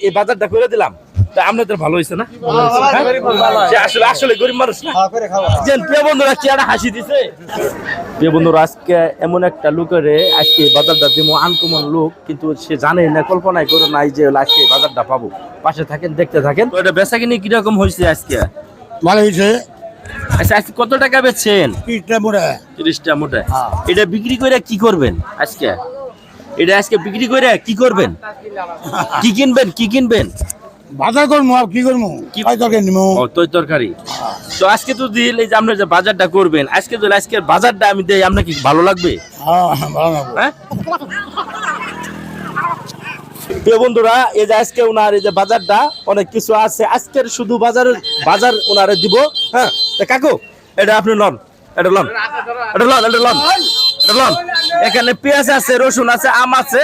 এই বাজারটা করে দিলাম, তা আপনাদের ভালো হয়েছে না? আসলে আসলে গরিব মানুষ না। প্রিয় বন্ধুরা কি একটা হাসি দিছে। প্রিয় বন্ধুরা আজকে এমন একটা লোকেরে আজকে বাজারটা দিব, আনকমন লোক, কিন্তু সে জানে না, কল্পনাই করে নাই যে আজকে বাজারটা পাবো। পাশে থাকেন, দেখতে থাকেন। তো এটা বেচা কিনি কিরকম হয়েছে আজকে? ভালো হয়েছে। আচ্ছা আজকে কত টাকা বেচছেন? 30টা মোটা। এটা বিক্রি করে কি করবেন আজকে? এটা আজকে বিক্রি করে কি করবেন? কি কিনবেন? কি কিনবেন? বাজার করবো আর কি করবো, কি তরকারি নিবো। ও তরকারি। তো আজকে তো দিল এই যে আপনি যে বাজারটা করবেন, আজকে যদি আজকের বাজারটা আমি দেই, আপনার কি ভালো লাগবে? ভালো লাগবে। হ্যাঁ প্রিয় বন্ধুরা, এই যে আজকে ওনার এই যে বাজারটা অনেক কিছু আছে, আজকের শুধু বাজার ওনারে দিব। হ্যাঁ কাকু এটা আপনি লন, এটা লন, এটা লন, এটা লন, এটা লন। এখানে পেঁয়াজ আছে, রসুন আছে, আম আছে,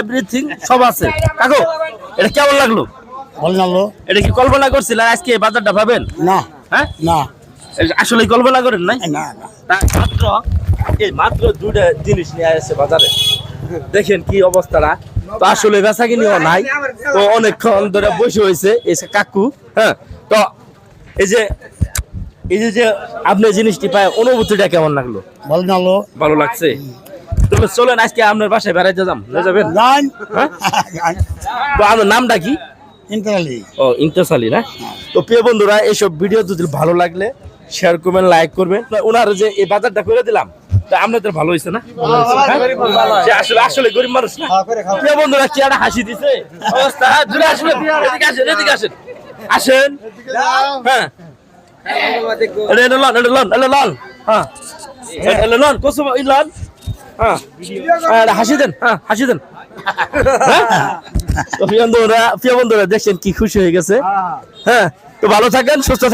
এভরিথিং সব আছে। কাকু এটা কেমন লাগলো? ভালো লাগলো। এটা কি কল্পনা করছিলেন আজকে এই বাজারটা পাবেন? না। হ্যাঁ না, আসলে কল্পনা করেন নাই? না না। মাত্র দুইটা জিনিস নিয়ে আসছে বাজারে, দেখেন কি অবস্থাটা। তো আসলে বেচা কিনিও নাই, তো অনেকক্ষণ ধরে বসে হয়েছে এসে কাকু। হ্যাঁ তো এই যে আপনি জিনিসটি পায়, অনুভূতিটা কেমন লাগলো? ভালো লাগলো। ভালো লাগছে। তবে চলেন আজকে আপনার বাসায় বেড়াইতে যাবেন। হ্যাঁ তো আপনার নামটা কি? ইন্টারলি। ও ইমতিয়াজ আলী না? তো প্রিয় বন্ধুরা, এইসব ভিডিও যদি ভালো লাগলে শেয়ার করবেন, লাইক করবেন। ওনার যে এই বাজারটা করে দিলাম, তা আপনাদের ভালো হয়েছে না? আসলে আসলে গরিব মানুষ না। প্রিয় বন্ধুরা কি একটা হাসি দিছে অবস্থা। আসলে এদিকে আসেন, এদিকে আসেন, আসেন। হ্যাঁ এটা লন, এটা লন, এটা লন। হ্যাঁ এটা লন, কসু লন। হ্যাঁ হাসি দেন, হ্যাঁ হাসি দেন। প্রিয় বন্ধুরা দেখছেন কি খুশি হয়ে গেছে। হ্যাঁ তো ভালো থাকেন, সুস্থ থাকেন।